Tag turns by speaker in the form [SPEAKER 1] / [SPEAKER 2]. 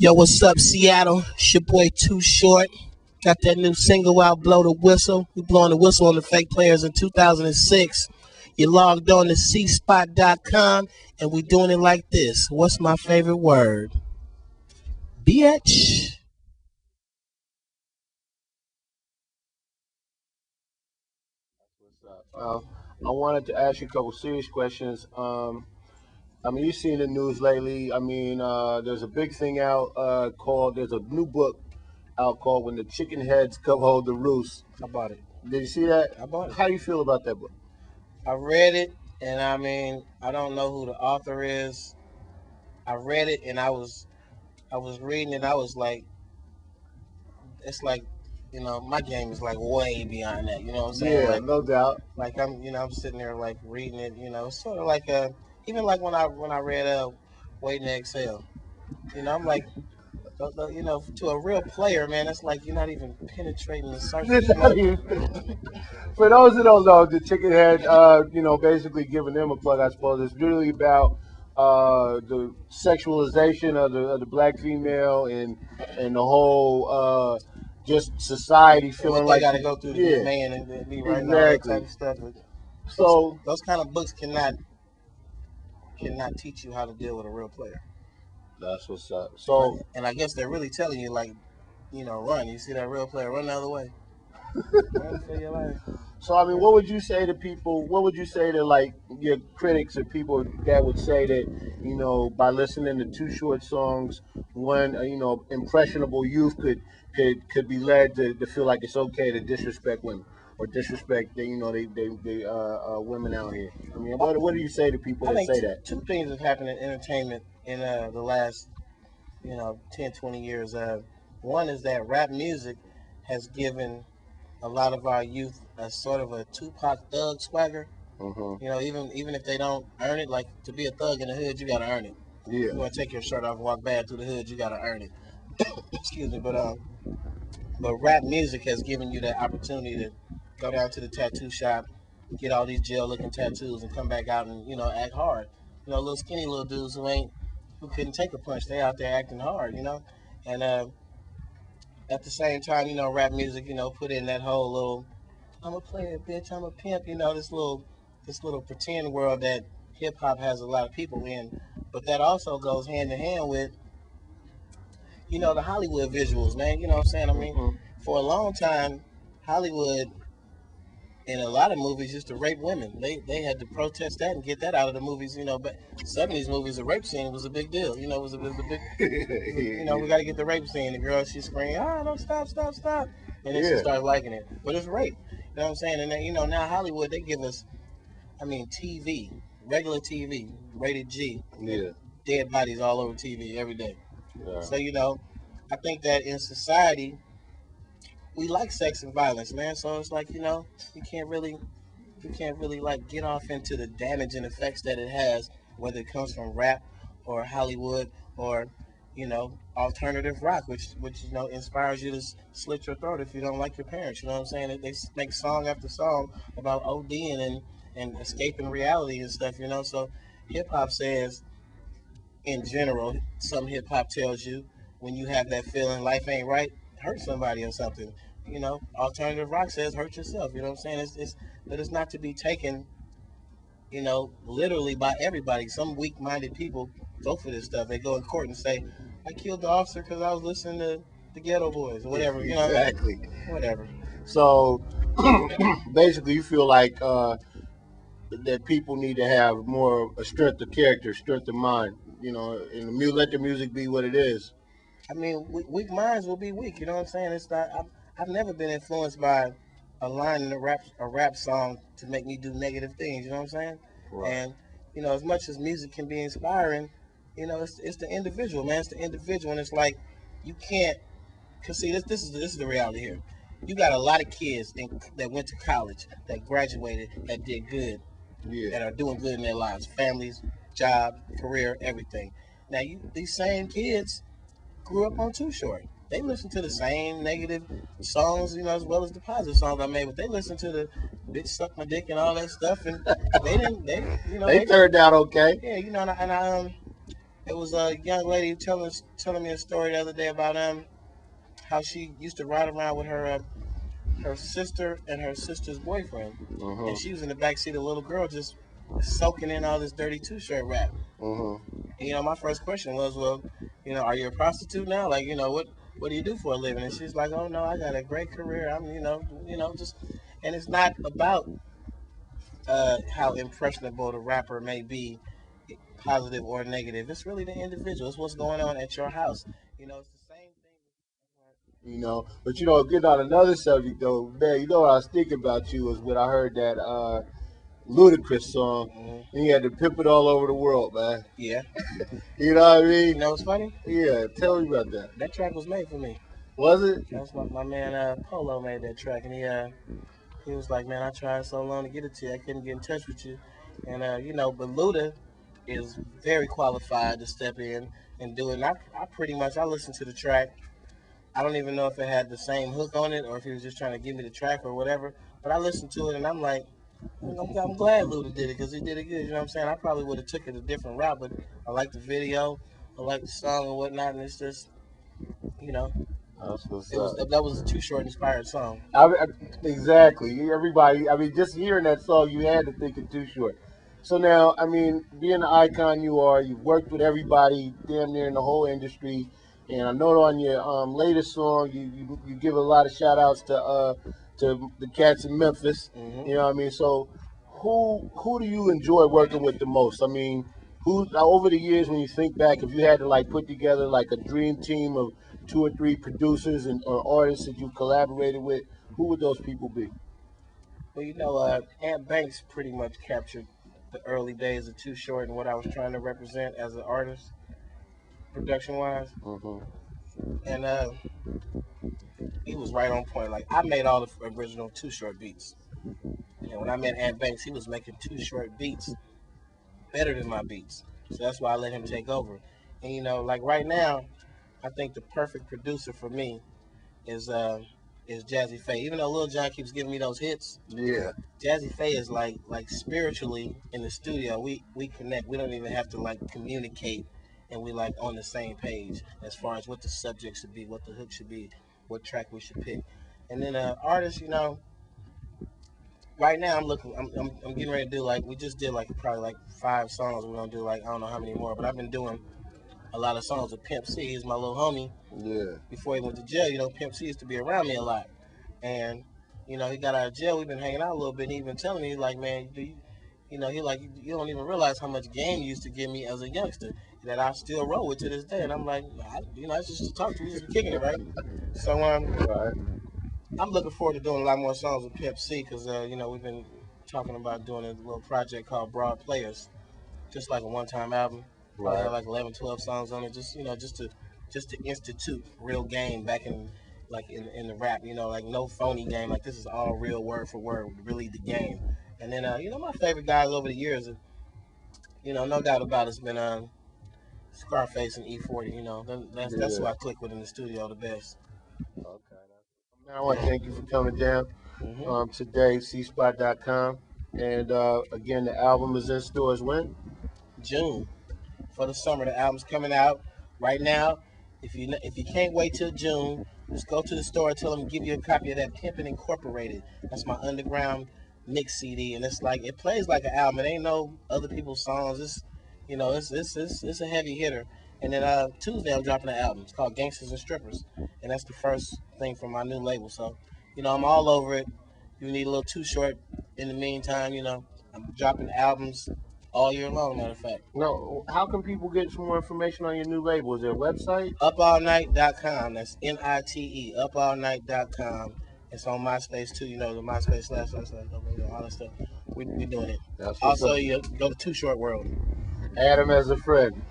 [SPEAKER 1] Yo, what's up, Seattle? It's your boy Too Short. Got that new single out, Blow the Whistle. We blowing the whistle on the fake players in 2006. You logged on to cspot.com, and we doing it like this. What's my favorite word? Bitch.
[SPEAKER 2] I wanted to ask you a couple serious questions. You've seen the news lately. There's a big thing out called. There's a new book out called "When the Chicken Heads Come Hold the Roost."
[SPEAKER 1] I bought it.
[SPEAKER 2] Did you see that?
[SPEAKER 1] I bought it.
[SPEAKER 2] How do you feel about that book?
[SPEAKER 1] I read it, and I don't know who the author is. I read it, and I was reading it. I was like, it's like, my game is like way beyond that. You know what I'm saying?
[SPEAKER 2] Yeah, no doubt.
[SPEAKER 1] Like I'm sitting there like reading it. It's sort of like even like when I read Waiting to Exhale. I'm like, to a real player, man, it's like you're not even penetrating the surface.
[SPEAKER 2] For those who don't know, the Chicken Head, basically giving them a plug, I suppose, it's really about the sexualization of the black female and the whole just society feeling
[SPEAKER 1] What they
[SPEAKER 2] like
[SPEAKER 1] got to go through to be a man and be right and all that type of stuff.
[SPEAKER 2] So
[SPEAKER 1] those kind of books cannot teach you how to deal with a real player.
[SPEAKER 2] that's what's up. So
[SPEAKER 1] And I guess they're really telling you like, run. You see that real player, run the other way. Run for your life.
[SPEAKER 2] So what would you say to people? What would you say to like your critics or people that would say that by listening to Too Short songs, one impressionable youth could be led to feel like it's okay to disrespect women or disrespect the women out here. What do you say to people
[SPEAKER 1] I
[SPEAKER 2] that
[SPEAKER 1] think
[SPEAKER 2] say that?
[SPEAKER 1] two things have happened in entertainment in the last 10, 20 years. One is that rap music has given a lot of our youth a sort of a Tupac thug swagger. Even if they don't earn it, like to be a thug in the hood, you gotta earn it.
[SPEAKER 2] Yeah.
[SPEAKER 1] You want to take your shirt off and walk bad through the hood, you gotta earn it. Excuse me, but rap music has given you that opportunity to go down to the tattoo shop, get all these jail-looking tattoos, and come back out and act hard. Little skinny little dudes who couldn't take a punch, they out there acting hard. And at the same time, rap music, put in that whole little I'm a player, bitch. I'm a pimp. This little pretend world that hip hop has a lot of people in, but that also goes hand in hand with the Hollywood visuals, man. You know what I'm saying? For a long time, Hollywood in a lot of movies used to rape women. They had to protest that and get that out of the movies. But some of these movies, the rape scene was a big deal. It was a big. We got to get the rape scene. The girl, she screamed, "Ah, don't stop, stop, stop!" And then she started liking it. But it's rape. You know what I'm saying? And then, now Hollywood, they give us, TV, regular TV, rated G.
[SPEAKER 2] Yeah.
[SPEAKER 1] Dead bodies all over TV every day.
[SPEAKER 2] Yeah.
[SPEAKER 1] So, I think that in society, we like sex and violence, man. So it's like, you can't really like get off into the damaging effects that it has, whether it comes from rap or Hollywood or, alternative rock, which inspires you to slit your throat if you don't like your parents. You know what I'm saying? They make song after song about ODing and escaping reality and stuff. So hip hop says, in general, some hip hop tells you when you have that feeling life ain't right, hurt somebody or something. Alternative rock says hurt yourself. You know what I'm saying? But it's not to be taken, literally by everybody. Some weak-minded people go for this stuff. They go in court and say, "I killed the officer because I was listening to the Ghetto Boys," or whatever.
[SPEAKER 2] Exactly.
[SPEAKER 1] Whatever.
[SPEAKER 2] So basically, you feel like that people need to have more a strength of character, strength of mind. And let the music be what it is.
[SPEAKER 1] Weak minds will be weak. You know what I'm saying? It's not. I've never been influenced by a line in a rap song to make me do negative things. You know what I'm saying?
[SPEAKER 2] Right.
[SPEAKER 1] And as much as music can be inspiring, it's the individual, man. It's the individual, and it's like you can't. Cause see, this is the reality here. You got a lot of kids that went to college, that graduated, that did good, that
[SPEAKER 2] Yeah.
[SPEAKER 1] are doing good in their lives, families, job, career, everything. Now, these same kids grew up on Too Short. They listen to the same negative songs, as well as the positive songs I made, but they listen to the bitch suck my dick and all that stuff, and they didn't,
[SPEAKER 2] They turned out okay.
[SPEAKER 1] yeah, and I It was a young lady telling me a story the other day about how she used to ride around with her sister and her sister's boyfriend, and
[SPEAKER 2] Uh-huh.
[SPEAKER 1] she was in the back seat, a little girl just soaking in all this dirty Two-Shirt rap.
[SPEAKER 2] Uh-huh.
[SPEAKER 1] And, my first question was, well, are you a prostitute now? Like, what do you do for a living? And she's like, oh no, I got a great career. I'm, just, and it's not about how impressionable the rapper may be, positive or negative. It's really the individual. It's what's going on at your house. It's the same
[SPEAKER 2] But getting on another subject though, man, what I was thinking about you was when I heard that Ludacris song,
[SPEAKER 1] thing.
[SPEAKER 2] and he had to pimp it all over the world, man.
[SPEAKER 1] Yeah.
[SPEAKER 2] You know what I mean?
[SPEAKER 1] What's funny?
[SPEAKER 2] Yeah, tell me about that.
[SPEAKER 1] That track was made for me.
[SPEAKER 2] Was it?
[SPEAKER 1] That was my man Polo made that track, and he was like, man, I tried so long to get it to you, I couldn't get in touch with you, and but Luda is very qualified to step in and do it. And I pretty much I listened to the track. I don't even know if it had the same hook on it or if he was just trying to give me the track or whatever. But I listened to it and I'm like, I'm glad Luda did it because he did it good. You know what I'm saying? I probably would have took it a different route, but I like the video, I like the song and whatnot, and it's just, you know,
[SPEAKER 2] That's what's
[SPEAKER 1] it was
[SPEAKER 2] up.
[SPEAKER 1] that was a Too Short inspired song.
[SPEAKER 2] Exactly. Everybody. I mean, just hearing that song, you had to think it Too Short. So now, I mean, being the icon you are, you've worked with everybody damn near in the whole industry, and I know on your latest song, you give a lot of shout outs to the cats in Memphis. You know what I mean? So, who do you enjoy working with the most? I mean, who over the years when you think back, if you had to like put together like a dream team of two or three producers and or artists that you collaborated with, who would those people be?
[SPEAKER 1] Well, Ant Banks pretty much captured the early days of Too Short and what I was trying to represent as an artist, production wise.
[SPEAKER 2] Mm-hmm.
[SPEAKER 1] And he was right on point. Like I made all the original Too Short beats, and when I met Ant Banks, he was making Too Short beats better than my beats. So that's why I let him take over. And like right now, I think the perfect producer for me is uh is Jazzy Faye. Even though Lil Jon keeps giving me those hits,
[SPEAKER 2] Yeah.
[SPEAKER 1] Jazzy Faye is like spiritually in the studio. We connect. We don't even have to like communicate, and we like on the same page as far as what the subject should be, what the hook should be, what track we should pick. And then artists, right now I'm getting ready to do like we just did like probably like 5 songs. We're gonna do like I don't know how many more, but I've been doing a lot of songs with Pimp C. He's my little homie.
[SPEAKER 2] Yeah.
[SPEAKER 1] Before he went to jail, Pimp C used to be around me a lot, and he got out of jail. We've been hanging out a little bit. And he been telling me like, man, he like you don't even realize how much game you used to give me as a youngster that I still roll with to this day. And I'm like, it's just to talk to you, just be kicking it, right? So
[SPEAKER 2] Right.
[SPEAKER 1] I'm looking forward to doing a lot more songs with Pimp C because we've been talking about doing a little project called Broad Players, just like a one-time album. Probably
[SPEAKER 2] Right.
[SPEAKER 1] have like 11, 12 songs on it. Just just to institute real game back in like in the rap. Like no phony game. Like this is all real word for word, really the game. And then my favorite guys over the years, no doubt about it's been Scarface and E40. That's who
[SPEAKER 2] Yeah.
[SPEAKER 1] I click with in the studio the best.
[SPEAKER 2] Okay. Man, I want to thank you for coming down
[SPEAKER 1] hmm
[SPEAKER 2] today, cspot.com. And again, the album is in stores when?
[SPEAKER 1] June for the summer. The album's coming out right now. If you can't wait till June, just go to the store and tell them to give you a copy of that Pimpin' Incorporated. That's my underground mix CD, and it's like it plays like an album. It ain't no other people's songs. It's a heavy hitter. And then Tuesday I'm dropping an album. It's called Gangsters and Strippers, and that's the first thing from my new label. So I'm all over it. You need a little Too Short. In the meantime, I'm dropping albums all year long. Matter of fact.
[SPEAKER 2] No. How can people get some more information on your new label? Is there a website?
[SPEAKER 1] UpAllNight.com. That's NITE. UpAllNight.com. It's on MySpace too. The MySpace all that stuff. We doing it.
[SPEAKER 2] That's what's up.
[SPEAKER 1] Also, you go to Too Short World.
[SPEAKER 2] Add him as a friend.